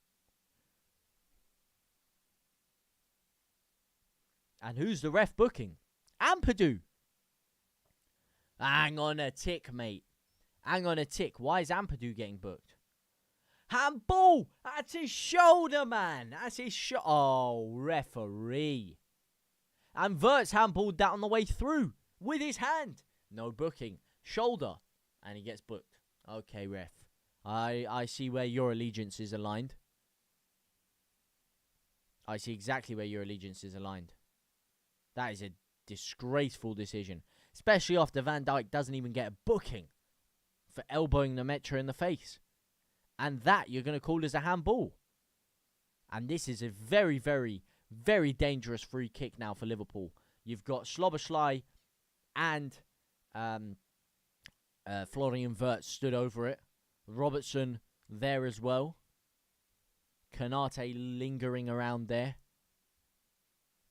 Speaker 1: And who's the ref booking? Ampadu. Hang on a tick, mate. Hang on a tick. Why is Ampadu getting booked? Handball! That's his shoulder, man. That's his shot. Oh, referee. And Wirtz handballed that on the way through with his hand. No booking. Shoulder. And he gets booked. Okay, ref. I see where your allegiance is aligned. I see exactly where your allegiance is aligned. That is a disgraceful decision. Especially after Van Dijk doesn't even get a booking for elbowing the Metro in the face. And that you're going to call as a handball. And this is a very, very, very dangerous free kick now for Liverpool. You've got Szoboszlai and Florian Wirtz stood over it. Robertson there as well. Konate lingering around there.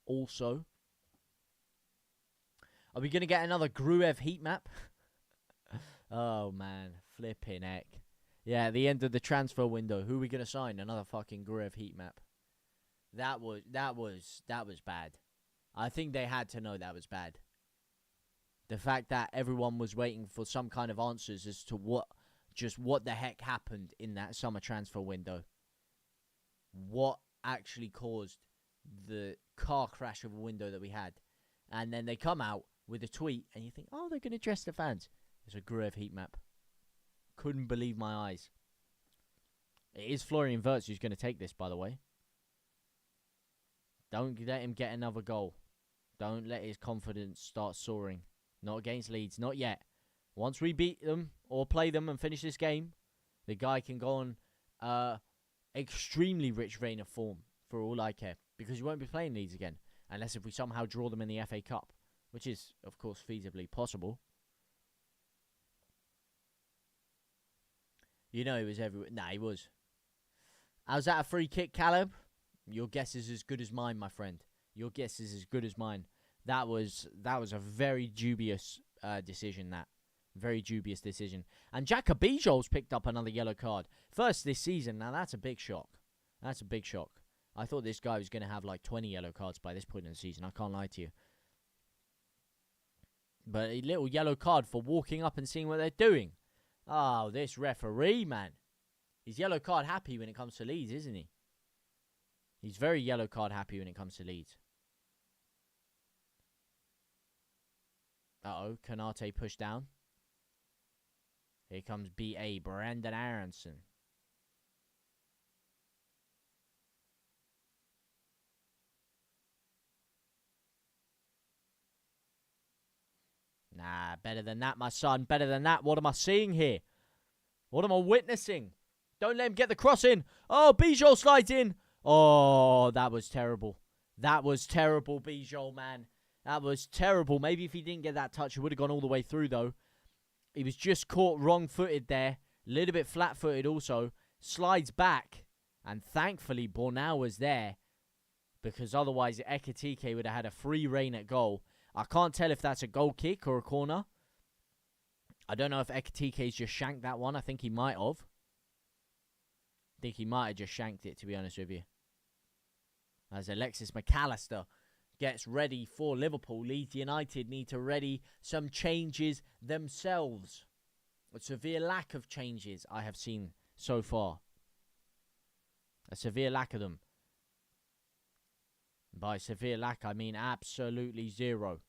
Speaker 1: Also. Are we going to get another Gruev heat map? Oh, man. Flipping heck. Yeah, at the end of the transfer window, who are we going to sign? Another fucking Gruev heat map. That was bad. I think they had to know that was bad. The fact that everyone was waiting for some kind of answers as to what the heck happened in that summer transfer window. What actually caused the car crash of a window that we had. And then they come out with a tweet and you think, oh, they're going to address the fans. It's a Gruev heat map. Couldn't believe my eyes. It is Florian Wirtz who's going to take this, by the way. Don't let him get another goal. Don't let his confidence start soaring. Not against Leeds. Not yet. Once we beat them or play them and finish this game, the guy can go on extremely rich vein of form for all I care. Because you won't be playing Leeds again. Unless if we somehow draw them in the FA Cup. Which is, of course, feasibly possible. You know he was everywhere. Nah, he was. How's that a free kick, Caleb? Your guess is as good as mine, my friend. Your guess is as good as mine. That was a very dubious decision, that. Very dubious decision. And Jacobijol's picked up another yellow card. First this season. Now, that's a big shock. That's a big shock. I thought this guy was going to have like 20 yellow cards by this point in the season. I can't lie to you. But a little yellow card for walking up and seeing what they're doing. Oh, this referee, man. He's yellow card happy when it comes to Leeds, isn't he? He's very yellow card happy when it comes to Leeds. Uh-oh, Konate pushed down. Here comes B.A. Brandon Aronson. Nah, better than that, my son. Better than that. What am I seeing here? What am I witnessing? Don't let him get the cross in. Oh, Bijol slides in. Oh, that was terrible. That was terrible, Bijol, man. That was terrible. Maybe if he didn't get that touch, he would have gone all the way through, though. He was just caught wrong-footed there. A little bit flat-footed also. Slides back. And thankfully, Bornau was there. Because otherwise, Ekitike would have had a free reign at goal. I can't tell if that's a goal kick or a corner. I don't know if Ekitike's just shanked that one. I think he might have. I think he might have just shanked it, to be honest with you. As Alexis McAllister gets ready for Liverpool, Leeds United need to ready some changes themselves. A severe lack of changes I have seen so far. A severe lack of them. By severe lack, I mean absolutely zero.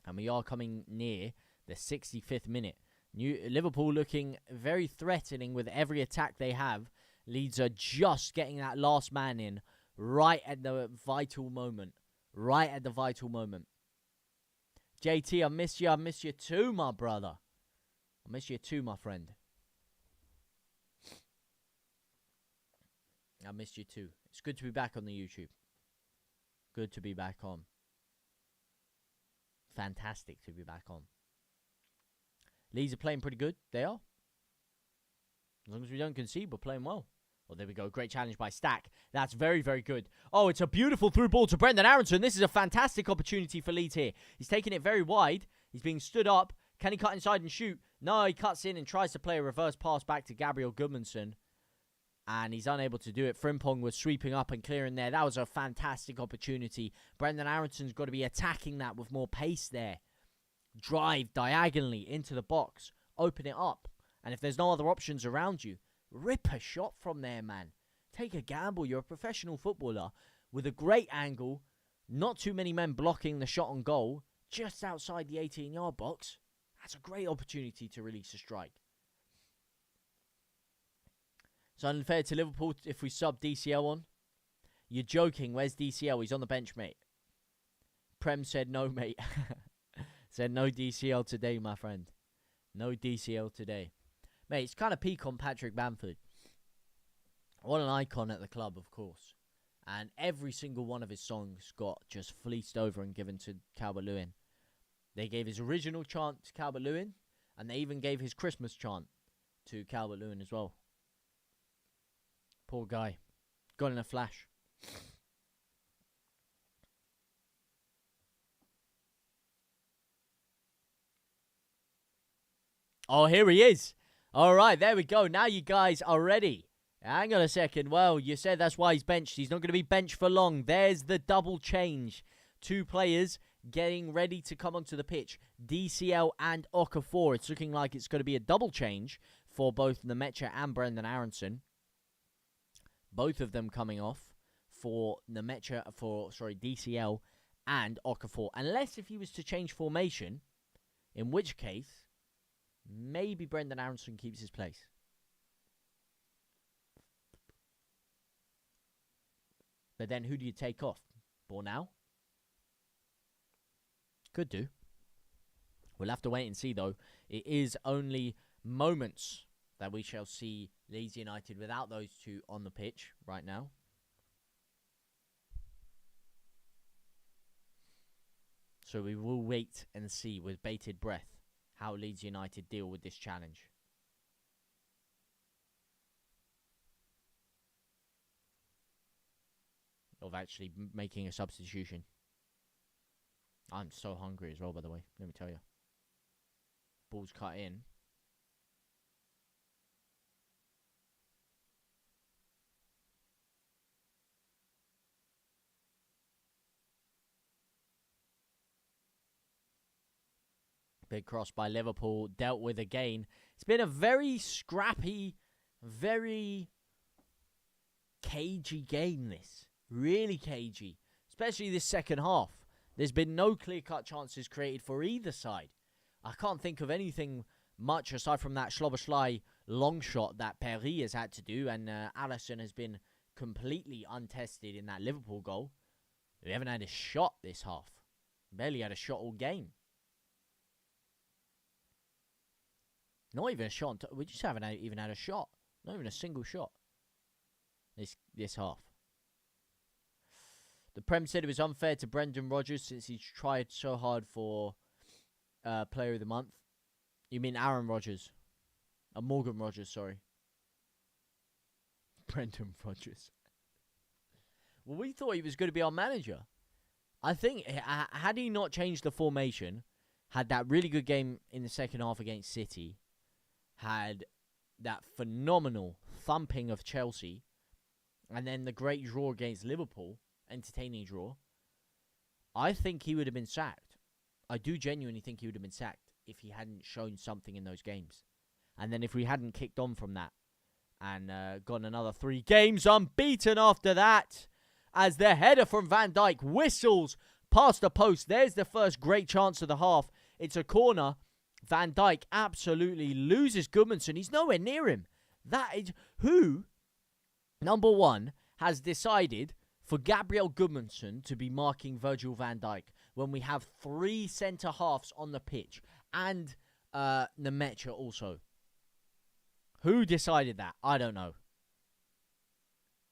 Speaker 1: And we are coming near the 65th minute. Liverpool looking very threatening with every attack they have. Leeds are just getting that last man in right at the vital moment. Right at the vital moment. JT, I miss you. I miss you too, my brother. I miss you too, my friend. I missed you too. It's good to be back on the YouTube. Good to be back on. Fantastic to be back on. Leeds are playing pretty good. They are. As long as we don't concede, we're playing well. Oh, there we go. Great challenge by Stack. That's very, very good. Oh, it's a beautiful through ball to Brendan Aronson. This is a fantastic opportunity for Leeds here. He's taking it very wide. He's being stood up. Can he cut inside and shoot? No, he cuts in and tries to play a reverse pass back to Gabriel Goodmanson. And he's unable to do it. Frimpong was sweeping up and clearing there. That was a fantastic opportunity. Brendan Aronson's got to be attacking that with more pace there. Drive diagonally into the box. Open it up. And if there's no other options around you, rip a shot from there, man. Take a gamble. You're a professional footballer with a great angle. Not too many men blocking the shot on goal. Just outside the 18-yard box. That's a great opportunity to release a strike. It's unfair to Liverpool if we sub DCL on. You're joking. Where's DCL? He's on the bench, mate. Prem said no, mate. Said no DCL today, my friend. No DCL today. Mate, it's kind of peak on Patrick Bamford. What an icon at the club, of course. And every single one of his songs got just fleeced over and given to Calvert-Lewin. They gave his original chant to Calvert-Lewin. And they even gave his Christmas chant to Calvert-Lewin as well. Poor guy. Gone in a flash. Oh, here he is. All right, there we go. Now you guys are ready. Hang on a second. Well, you said that's why he's benched. He's not going to be benched for long. There's the double change. Two players getting ready to come onto the pitch. DCL and Okafor. It's looking like it's going to be a double change for both Nemecha and Brendan Aronson. Both of them coming off for DCL and Okafor. Unless if he was to change formation, in which case, maybe Brendan Aronson keeps his place. But then who do you take off? Bornau? Could do. We'll have to wait and see, though. It is only moments that we shall see Leeds United without those two on the pitch right now. So we will wait and see with bated breath how Leeds United deal with this challenge. Of actually making a substitution. I'm so hungry as well, by the way. Let me tell you. Ball's cut in. Big cross by Liverpool, dealt with again. It's been a very scrappy, very cagey game, this. Really cagey. Especially this second half. There's been no clear-cut chances created for either side. I can't think of anything much aside from that Schloberschlei long shot that Perry has had to do. And Alisson has been completely untested in that Liverpool goal. We haven't had a shot this half. Barely had a shot all game. Not even a shot. We just haven't even had a shot. Not even a single shot. This half. The Prem said it was unfair to Brendan Rodgers since he tried so hard for Player of the Month. You mean Aaron Rodgers? Morgan Rodgers, sorry. Brendan Rodgers. Well, we thought he was going to be our manager. I think, had he not changed the formation, had that really good game in the second half against City, had that phenomenal thumping of Chelsea, and then the great draw against Liverpool, entertaining draw, I think he would have been sacked. I do genuinely think he would have been sacked if he hadn't shown something in those games. And then if we hadn't kicked on from that and gone another 3 games unbeaten after that, as the header from Van Dijk whistles past the post. There's the first great chance of the half. It's a corner. Van Dijk absolutely loses Goodmanson. He's nowhere near him. That is who, number one, has decided for Gabriel Goodmanson to be marking Virgil van Dijk when we have 3 centre-halves on the pitch and Nemecha also. Who decided that? I don't know.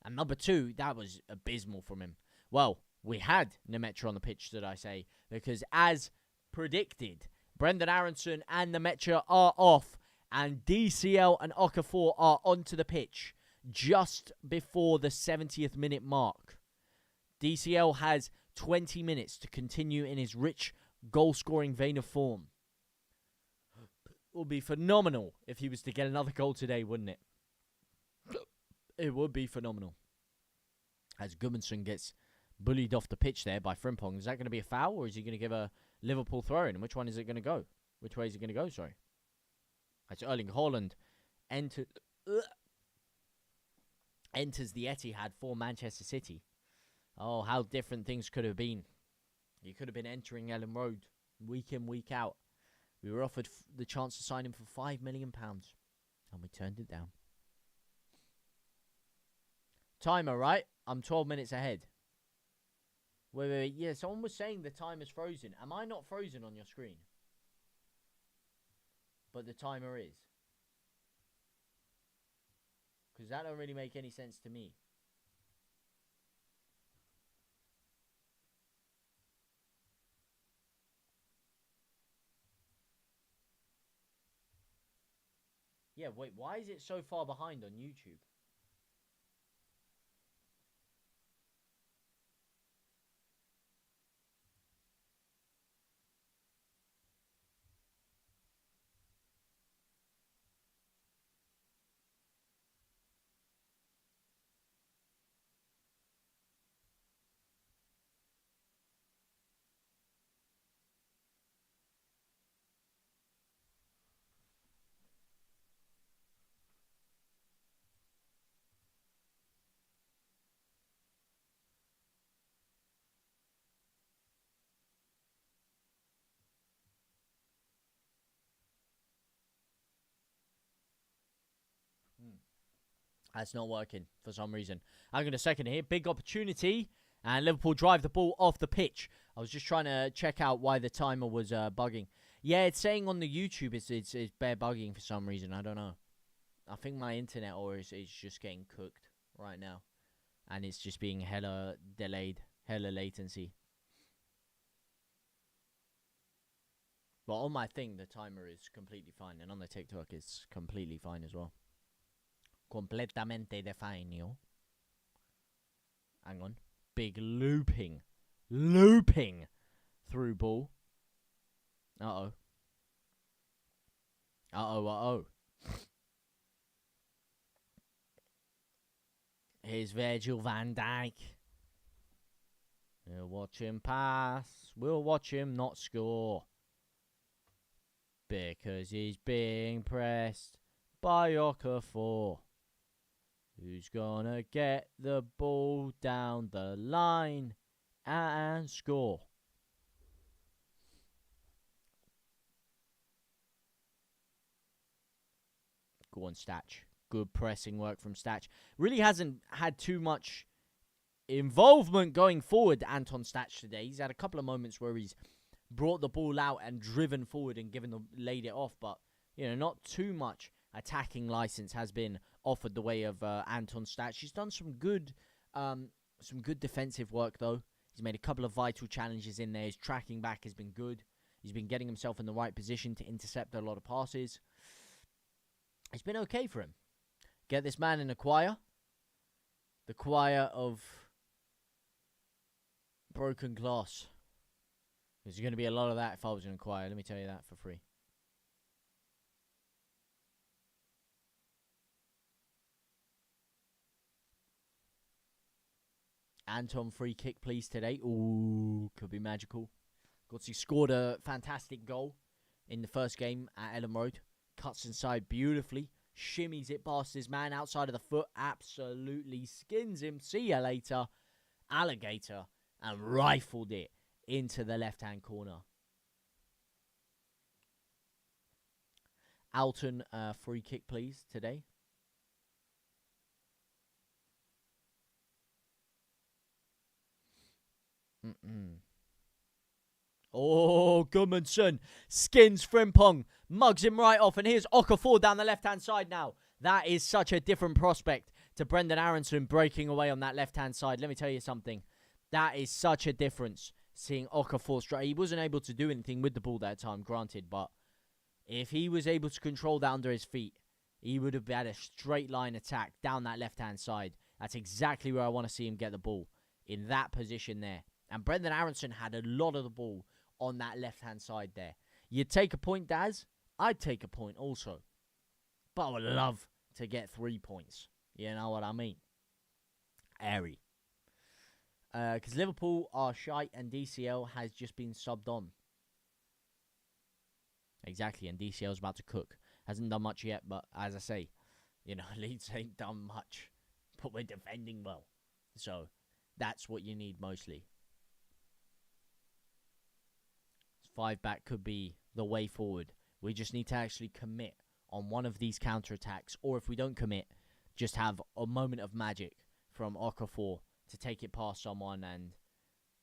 Speaker 1: And number 2, that was abysmal from him. Well, we had Nemecha on the pitch, did I say? Because as predicted, Brendan Aronson and Nemecha are off, and DCL and Okafor are onto the pitch. just before the 70th minute mark. DCL has 20 minutes to continue in his rich goal-scoring vein of form. It would be phenomenal if he was to get another goal today, wouldn't it? It would be phenomenal. As Gudmundsson gets bullied off the pitch there by Frimpong. Is that going to be a foul, or is he going to give a Liverpool throw-in? And which one is it going to go? Which way is it going to go, sorry? That's Erling Haaland enters the Etihad for Manchester City. Oh, how different things could have been. He could have been entering Ellen Road week in, week out. We were offered the chance to sign him for £5 million, and we turned it down. Timer, right? I'm 12 minutes ahead. Wait. Yeah, someone was saying the timer's frozen. Am I not frozen on your screen? But the timer is. Because that don't really make any sense to me. Yeah, wait, why is it so far behind on YouTube? That's not working for some reason. I'm going to second here. Big opportunity. And Liverpool drive the ball off the pitch. I was just trying to check out why the timer was bugging. Yeah, it's saying on the YouTube it's bare bugging for some reason. I don't know. I think my internet or is just getting cooked right now. And it's just being hella delayed. Hella latency. But on my thing, the timer is completely fine. And on the TikTok, it's completely fine as well. Completamente definio. Hang on. Big looping through ball. Uh-oh. Here's Virgil van Dijk. We'll watch him pass. We'll watch him not score. Because he's being pressed by Okafor. Who's gonna get the ball down the line and score? Go on, Statch. Good pressing work from Statch. Really hasn't had too much involvement going forward, Anton Statch, today. He's had a couple of moments where he's brought the ball out and driven forward and laid it off, but not too much attacking license has been offered the way of Anton Statch. He's done some good defensive work, though. He's made a couple of vital challenges in there. His tracking back has been good. He's been getting himself in the right position to intercept a lot of passes. It's been okay for him. Get this man in a choir. The choir of broken glass. There's going to be a lot of that if I was in a choir. Let me tell you that for free. Anton free kick, please, today. Ooh, could be magical. Götze scored a fantastic goal in the first game at Ellen Road. Cuts inside beautifully. Shimmies it past his man outside of the foot. Absolutely skins him. See ya later. Alligator. And rifled it into the left-hand corner. Alton free kick, please, today. Oh, Gudmundsson skins Frimpong, mugs him right off, and here's Okafor down the left-hand side now. That is such a different prospect to Brendan Aronson breaking away on that left-hand side. Let me tell you something. That is such a difference, seeing Okafor straight. He wasn't able to do anything with the ball that time, granted, but if he was able to control that under his feet, He would have had a straight line attack down that left-hand side. That's exactly where I want to see him get the ball, in that position there. And Brendan Aronson had a lot of the ball on that left-hand side there. You'd take a point, Daz? I'd take a point also. But I would love to get 3 points. You know what I mean? Airy. Because Liverpool are shite and DCL has just been subbed on. Exactly, and DCL's about to cook. Hasn't done much yet, but as I say, Leeds ain't done much. But we're defending well. So, that's what you need mostly. 5-back could be the way forward. We just need to actually commit on one of these counter-attacks. Or if we don't commit, just have a moment of magic from Okafor to take it past someone and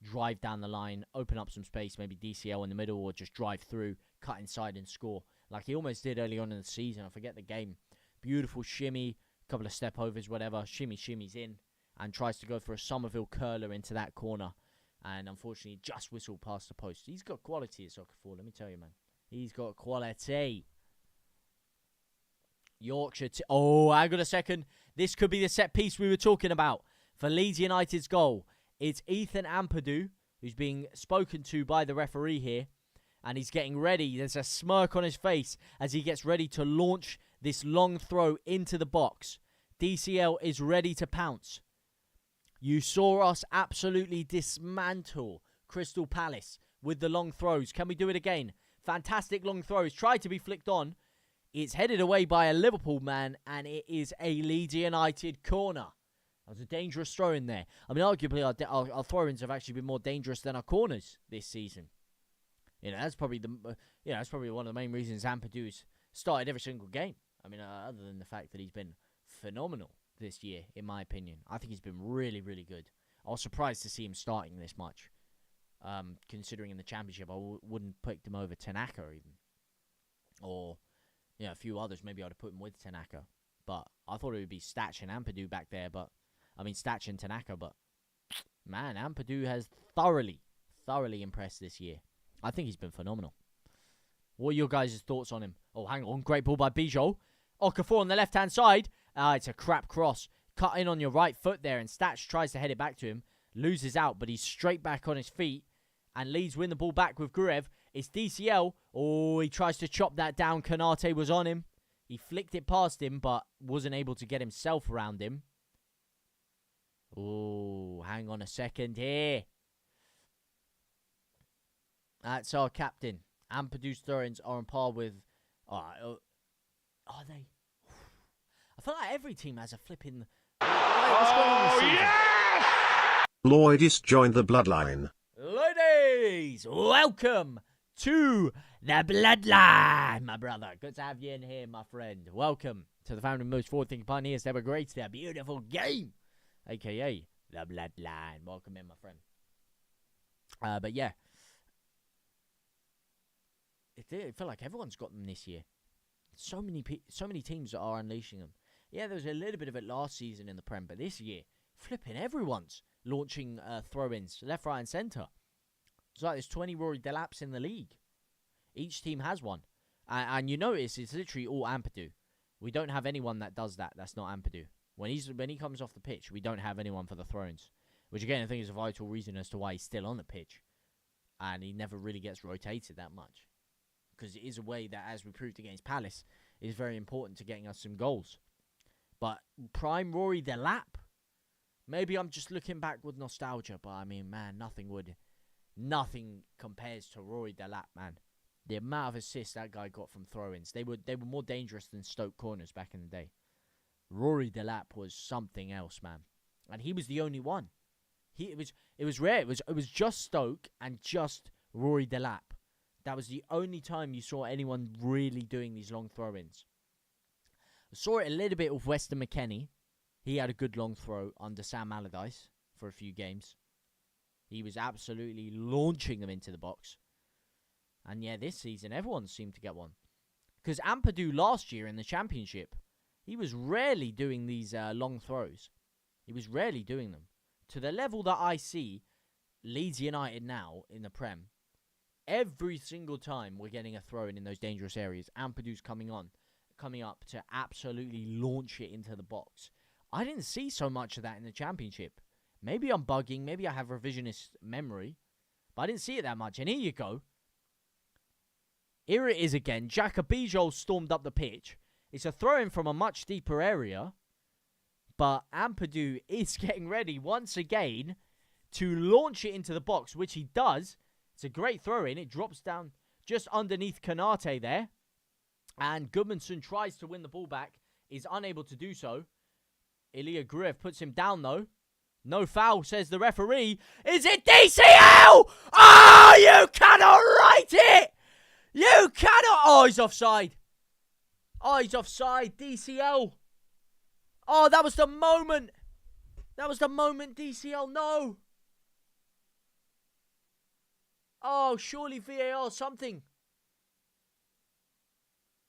Speaker 1: drive down the line, open up some space, maybe DCL in the middle, or just drive through, cut inside and score. Like he almost did early on in the season. I forget the game. Beautiful shimmy, couple of step overs, whatever. Shimmies in and tries to go for a Somerville curler into that corner. And unfortunately, just whistled past the post. He's got quality at Okafor, let me tell you, man. He's got quality. Yorkshire. Oh, I got a second. This could be the set piece we were talking about for Leeds United's goal. It's Ethan Ampadu, who's being spoken to by the referee here. And he's getting ready. There's a smirk on his face as he gets ready to launch this long throw into the box. DCL is ready to pounce. You saw us absolutely dismantle Crystal Palace with the long throws. Can we do it again? Fantastic long throws. Tried to be flicked on. It's headed away by a Liverpool man, and it is a Leeds United corner. That was a dangerous throw in there. I mean, arguably, our throw-ins have actually been more dangerous than our corners this season. That's probably one of the main reasons Ampadu's started every single game. I mean, other than the fact that he's been phenomenal this year, in my opinion. I think he's been really, really good. I was surprised to see him starting this much. Considering in the Championship, I wouldn't put him over Tanaka even. Or, a few others. Maybe I'd have put him with Tanaka. But I thought it would be Statch and Ampadu back there. Statch and Tanaka. But, man, Ampadu has thoroughly impressed this year. I think he's been phenomenal. What are your guys' thoughts on him? Oh, hang on. Great ball by Bijou. Okafor on the left-hand side. It's a crap cross. Cut in on your right foot there, and Statch tries to head it back to him. Loses out, but he's straight back on his feet. And Leeds win the ball back with Gruev. It's DCL. Oh, he tries to chop that down. Kanate was on him. He flicked it past him, but wasn't able to get himself around him. Oh, hang on a second here. That's our captain. Ampadu's throw-ins are on par with... are they? I feel like every team has a flipping... What's going on this season?
Speaker 2: Yes! Lloydis joined the bloodline.
Speaker 1: Ladies, welcome to the bloodline, my brother. Good to have you in here, my friend. Welcome to the family of most forward-thinking pioneers that ever graced their beautiful game, a.k.a. the bloodline. Welcome in, my friend. But yeah. I feel like everyone's got them this year. So many teams that are unleashing them. Yeah, there was a little bit of it last season in the Prem, but this year, flipping everyone's launching throw-ins left, right, and centre. It's like there's 20 Rory Delaps in the league. Each team has one, and you notice it's literally all Ampadu. We don't have anyone that does that. That's not Ampadu. When he comes off the pitch, we don't have anyone for the throw-ins, which again I think is a vital reason as to why he's still on the pitch, and he never really gets rotated that much. Because it is a way that, as we proved against Palace, is very important to getting us some goals. But prime Rory Delap, maybe I'm just looking back with nostalgia, but I mean, man, nothing compares to Rory Delap, man. The amount of assists that guy got from throw-ins, they were more dangerous than Stoke corners back in the day. Rory Delap was something else, man, and he was the only one. It was rare. It was just Stoke and just Rory Delap. That was the only time you saw anyone really doing these long throw-ins. I saw it a little bit with Weston McKennie. He had a good long throw under Sam Allardyce for a few games. He was absolutely launching them into the box. And yeah, this season, everyone seemed to get one. Because Ampadu last year in the Championship, he was rarely doing these long throws. He was rarely doing them. To the level that I see Leeds United now in the Prem, every single time we're getting a throw-in those dangerous areas, Ampadu's coming on. coming up to absolutely launch it into the box. I didn't see so much of that in the Championship. Maybe I'm bugging. Maybe I have revisionist memory. But I didn't see it that much. And here you go. Here it is again. Jacobijo stormed up the pitch. It's a throw-in from a much deeper area. But Ampadu is getting ready once again to launch it into the box, which he does. It's a great throw-in. It drops down just underneath Kanate there. And Gudmundsson tries to win the ball back. Is unable to do so. Ilya Gruev puts him down, though. No foul, says the referee. Is it DCL? Oh, you cannot write it! You cannot... Oh, he's offside. Oh, he's offside. DCL. Oh, that was the moment. That was the moment, DCL. No. Oh, surely VAR something.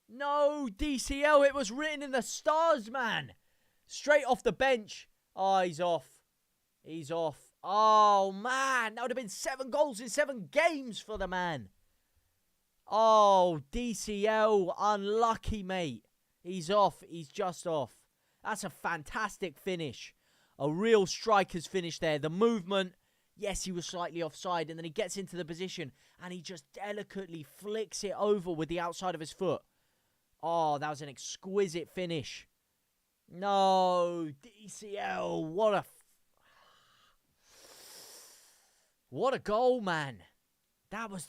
Speaker 1: No, DCL. It was written in the stars, man. Straight off the bench. Oh, he's off. He's off. Oh, man. That would have been 7 goals in 7 games for the man. Oh, DCL. Unlucky, mate. He's off. He's just off. That's a fantastic finish. A real striker's finish there. The movement. Yes, he was slightly offside. And then he gets into the position. And he just delicately flicks it over with the outside of his foot. Oh, that was an exquisite finish. No, DCL. What a goal, man. That was